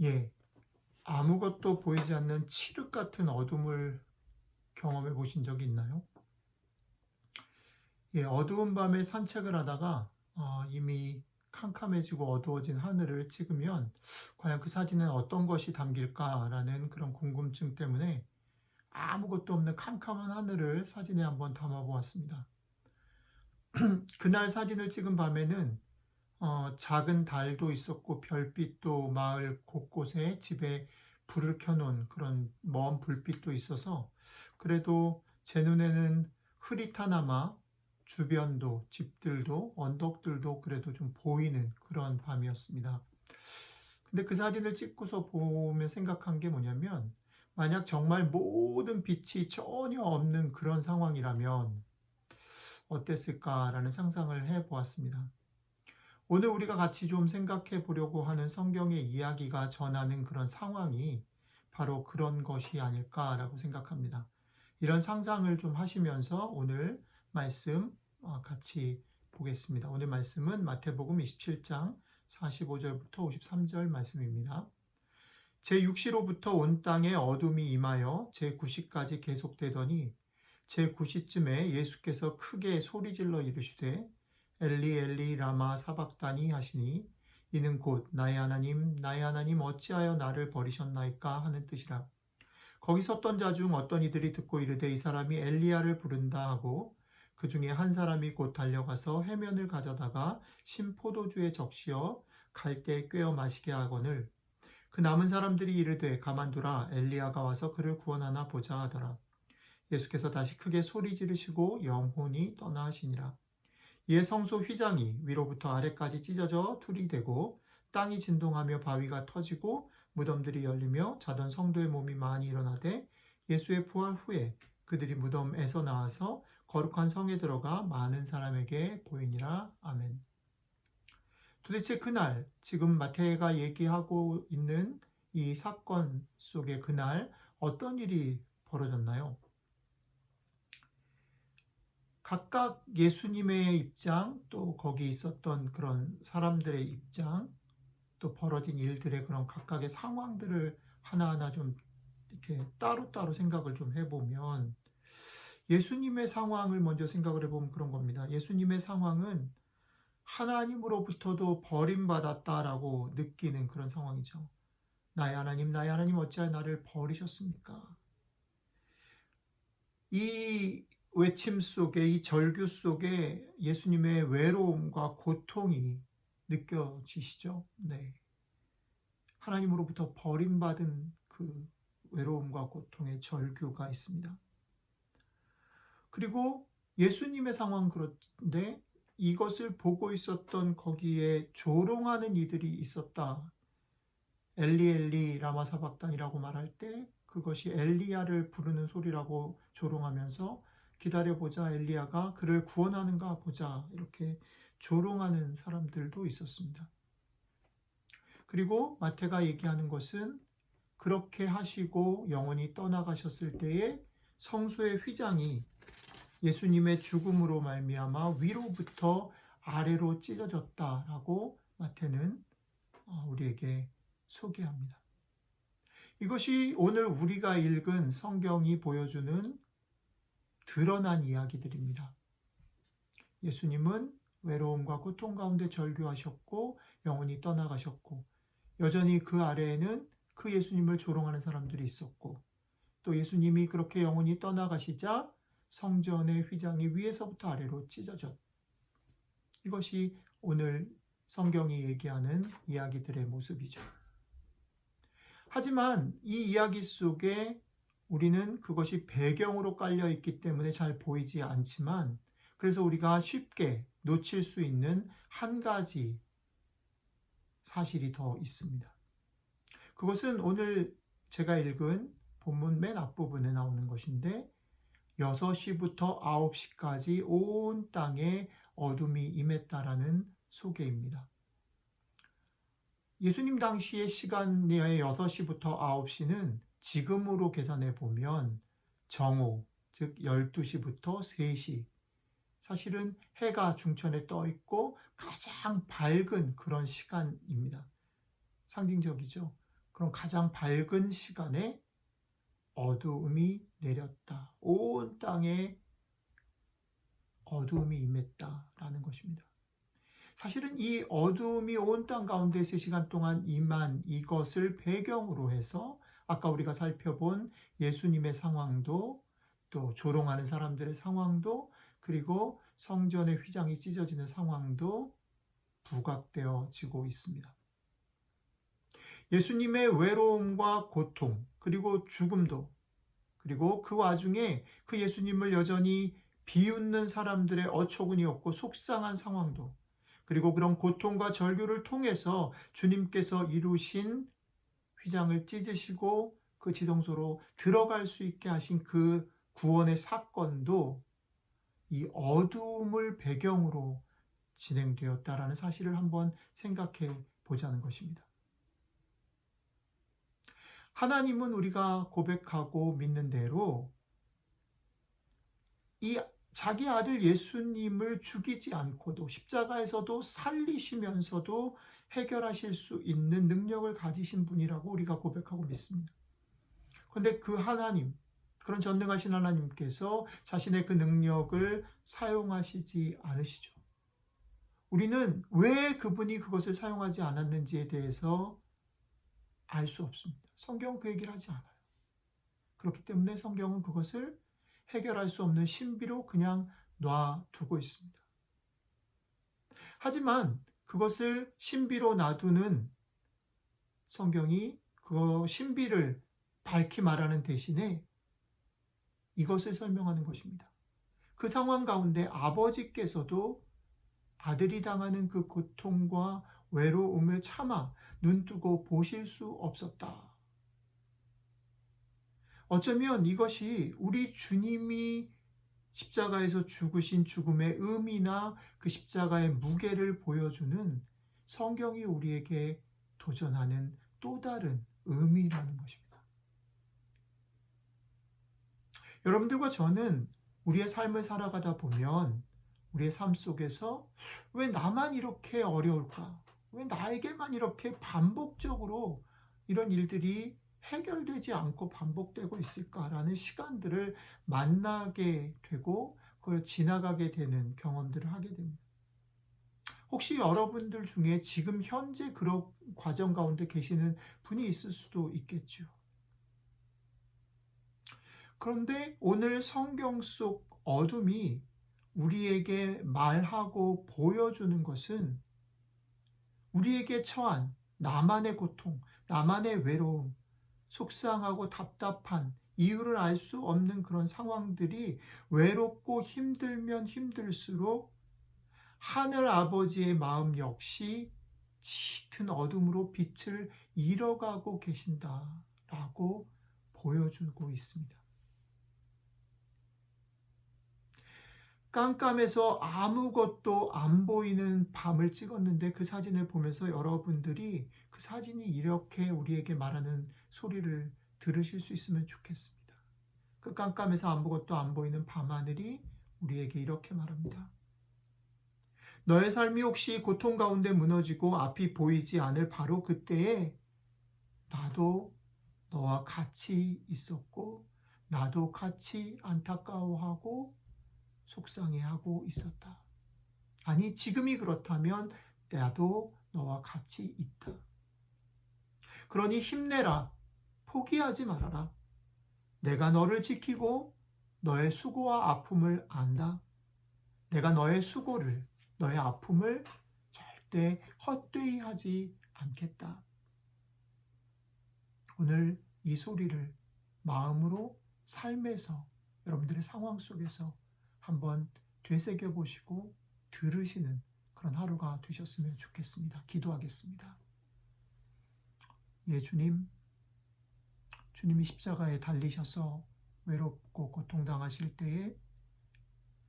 예, 아무것도 보이지 않는 칠흑 같은 어둠을 경험해 보신 적이 있나요? 예, 어두운 밤에 산책을 하다가 이미 캄캄해지고 어두워진 하늘을 찍으면 과연 그 사진에 어떤 것이 담길까라는 그런 궁금증 때문에 아무것도 없는 캄캄한 하늘을 사진에 한번 담아 보았습니다. 그날 사진을 찍은 밤에는 작은 달도 있었고 별빛도 마을 곳곳에 집에 불을 켜놓은 그런 먼 불빛도 있어서 그래도 제 눈에는 흐릿하나마 주변도 집들도 언덕들도 그래도 좀 보이는 그런 밤이었습니다. 근데 그 사진을 찍고서 보면 생각한 게 뭐냐면 만약 정말 모든 빛이 전혀 없는 그런 상황이라면 어땠을까라는 상상을 해 보았습니다. 오늘 우리가 같이 좀 생각해 보려고 하는 성경의 이야기가 전하는 그런 상황이 바로 그런 것이 아닐까라고 생각합니다. 이런 상상을 좀 하시면서 오늘 말씀 같이 보겠습니다. 오늘 말씀은 마태복음 27장 45절부터 53절 말씀입니다. 제6시로부터 온 땅에 어둠이 임하여 제9시까지 계속되더니 제9시쯤에 예수께서 크게 소리질러 이르시되 엘리 엘리 라마 사박다니 하시니 이는 곧 나의 하나님 어찌하여 나를 버리셨나이까 하는 뜻이라. 거기 섰던 자 중 어떤 이들이 듣고 이르되 이 사람이 엘리야를 부른다 하고 그 중에 한 사람이 곧 달려가서 해면을 가져다가 신 포도주에 적시어 갈대에 꿰어 마시게 하거늘 그 남은 사람들이 이르되 가만두라 엘리야가 와서 그를 구원하나 보자 하더라. 예수께서 다시 크게 소리 지르시고 영혼이 떠나 하시니라. 이에 성소 휘장이 위로부터 아래까지 찢어져 둘이 되고 땅이 진동하며 바위가 터지고 무덤들이 열리며 자던 성도의 몸이 많이 일어나되 예수의 부활 후에 그들이 무덤에서 나와서 거룩한 성에 들어가 많은 사람에게 보이니라. 아멘. 도대체 그날 지금 마태가 얘기하고 있는 이 사건 속에 그날 어떤 일이 벌어졌나요? 각각 예수님의 입장, 또 거기 있었던 그런 사람들의 입장, 또 벌어진 일들의 그런 각각의 상황들을 하나하나 좀 이렇게 따로따로 생각을 좀 해보면 예수님의 상황을 먼저 생각을 해보면 그런 겁니다. 예수님의 상황은 하나님으로부터도 버림받았다라고 느끼는 그런 상황이죠. 나의 하나님 어찌하여 나를 버리셨습니까? 이 외침 속에, 이 절규 속에 예수님의 외로움과 고통이 느껴지시죠? 네. 하나님으로부터 버림받은 그 외로움과 고통의 절규가 있습니다. 그리고 예수님의 상황 그런데 이것을 보고 있었던 거기에 조롱하는 이들이 있었다. 엘리 엘리 라마 사박단이라고 말할 때 그것이 엘리야를 부르는 소리라고 조롱하면서 기다려보자 엘리야가 그를 구원하는가 보자 이렇게 조롱하는 사람들도 있었습니다. 그리고 마태가 얘기하는 것은 그렇게 하시고 영원히 떠나가셨을 때에 성소의 휘장이 예수님의 죽음으로 말미암아 위로부터 아래로 찢어졌다라고 마태는 우리에게 소개합니다. 이것이 오늘 우리가 읽은 성경이 보여주는 드러난 이야기들입니다. 예수님은 외로움과 고통 가운데 절규하셨고 영원히 떠나가셨고 여전히 그 아래에는 그 예수님을 조롱하는 사람들이 있었고 또 예수님이 그렇게 영원히 떠나가시자 성전의 휘장이 위에서부터 아래로 찢어졌. 이것이 오늘 성경이 얘기하는 이야기들의 모습이죠. 하지만 이 이야기 속에 우리는 그것이 배경으로 깔려 있기 때문에 잘 보이지 않지만 그래서 우리가 쉽게 놓칠 수 있는 한 가지 사실이 더 있습니다. 그것은 오늘 제가 읽은 본문 맨 앞부분에 나오는 것인데 6시부터 9시까지 온 땅에 어둠이 임했다라는 소개입니다. 예수님 당시의 시간의 6시부터 9시는 지금으로 계산해 보면 정오, 즉 12시부터 3시, 사실은 해가 중천에 떠 있고 가장 밝은 그런 시간입니다. 상징적이죠. 그런 가장 밝은 시간에 어두움이 내렸다. 온 땅에 어두움이 임했다라는 것입니다. 사실은 이 어두움이 온 땅 가운데 3시간 동안 임한 이것을 배경으로 해서 아까 우리가 살펴본 예수님의 상황도, 또 조롱하는 사람들의 상황도, 그리고 성전의 휘장이 찢어지는 상황도 부각되어지고 있습니다. 예수님의 외로움과 고통, 그리고 죽음도, 그리고 그 와중에 그 예수님을 여전히 비웃는 사람들의 어처구니 없고 속상한 상황도, 그리고 그런 고통과 절규를 통해서 주님께서 이루신 휘장을 찢으시고 그 지성소로 들어갈 수 있게 하신 그 구원의 사건도 이 어두움을 배경으로 진행되었다라는 사실을 한번 생각해 보자는 것입니다. 하나님은 우리가 고백하고 믿는 대로 이 자기 아들 예수님을 죽이지 않고도 십자가에서도 살리시면서도 해결하실 수 있는 능력을 가지신 분이라고 우리가 고백하고 믿습니다. 그런데 그 하나님, 그런 전능하신 하나님께서 자신의 그 능력을 사용하시지 않으시죠. 우리는 왜 그분이 그것을 사용하지 않았는지에 대해서 알 수 없습니다. 성경은 그 얘기를 하지 않아요. 그렇기 때문에 성경은 그것을 해결할 수 없는 신비로 그냥 놔두고 있습니다. 하지만 그것을 신비로 놔두는 성경이 그 신비를 밝히 말하는 대신에 이것을 설명하는 것입니다. 그 상황 가운데 아버지께서도 아들이 당하는 그 고통과 외로움을 참아 눈뜨고 보실 수 없었다. 어쩌면 이것이 우리 주님이 십자가에서 죽으신 죽음의 의미나 그 십자가의 무게를 보여주는 성경이 우리에게 도전하는 또 다른 의미라는 것입니다. 여러분들과 저는 우리의 삶을 살아가다 보면 우리의 삶 속에서 왜 나만 이렇게 어려울까? 왜 나에게만 이렇게 반복적으로 이런 일들이 해결되지 않고 반복되고 있을까라는 시간들을 만나게 되고 그걸 지나가게 되는 경험들을 하게 됩니다. 혹시 여러분들 중에 지금 현재 그런 과정 가운데 계시는 분이 있을 수도 있겠죠. 그런데 오늘 성경 속 어둠이 우리에게 말하고 보여주는 것은 우리에게 처한 나만의 고통, 나만의 외로움, 속상하고 답답한 이유를 알 수 없는 그런 상황들이 외롭고 힘들면 힘들수록 하늘 아버지의 마음 역시 짙은 어둠으로 빛을 잃어가고 계신다라고 보여주고 있습니다. 깜깜해서 아무것도 안 보이는 밤을 찍었는데 그 사진을 보면서 여러분들이 그 사진이 이렇게 우리에게 말하는 소리를 들으실 수 있으면 좋겠습니다. 그 깜깜해서 아무것도 안 보이는 밤하늘이 우리에게 이렇게 말합니다. 너의 삶이 혹시 고통 가운데 무너지고 앞이 보이지 않을 바로 그때에 나도 너와 같이 있었고 나도 같이 안타까워하고 속상해하고 있었다. 아니, 지금이 그렇다면 나도 너와 같이 있다. 그러니 힘내라. 포기하지 말아라. 내가 너를 지키고 너의 수고와 아픔을 안다. 내가 너의 수고를, 너의 아픔을 절대 헛되이 하지 않겠다. 오늘 이 소리를 마음으로 삶에서 여러분들의 상황 속에서 한번 되새겨 보시고 들으시는 그런 하루가 되셨으면 좋겠습니다. 기도하겠습니다. 예, 주님이 십자가에 달리셔서 외롭고 고통당하실 때에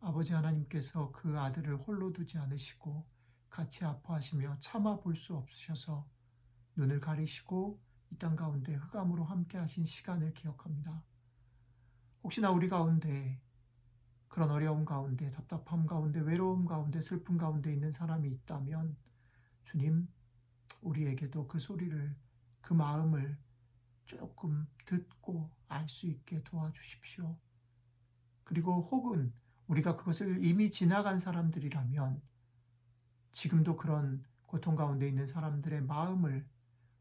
아버지 하나님께서 그 아들을 홀로 두지 않으시고 같이 아파하시며 참아 볼 수 없으셔서 눈을 가리시고 이 땅 가운데 흑암으로 함께 하신 시간을 기억합니다. 혹시나 우리 가운데 그런 어려움 가운데, 답답함 가운데, 외로움 가운데, 슬픔 가운데 있는 사람이 있다면 주님, 우리에게도 그 소리를, 그 마음을 조금 듣고 알 수 있게 도와주십시오. 그리고 혹은 우리가 그것을 이미 지나간 사람들이라면 지금도 그런 고통 가운데 있는 사람들의 마음을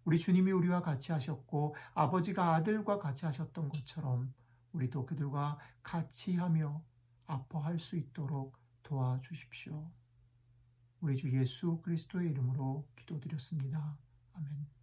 우리 주님이 우리와 같이 하셨고 아버지가 아들과 같이 하셨던 것처럼 우리도 그들과 같이 하며 아파할 수 있도록 도와주십시오. 우리 주 예수 그리스도의 이름으로 기도드렸습니다. 아멘.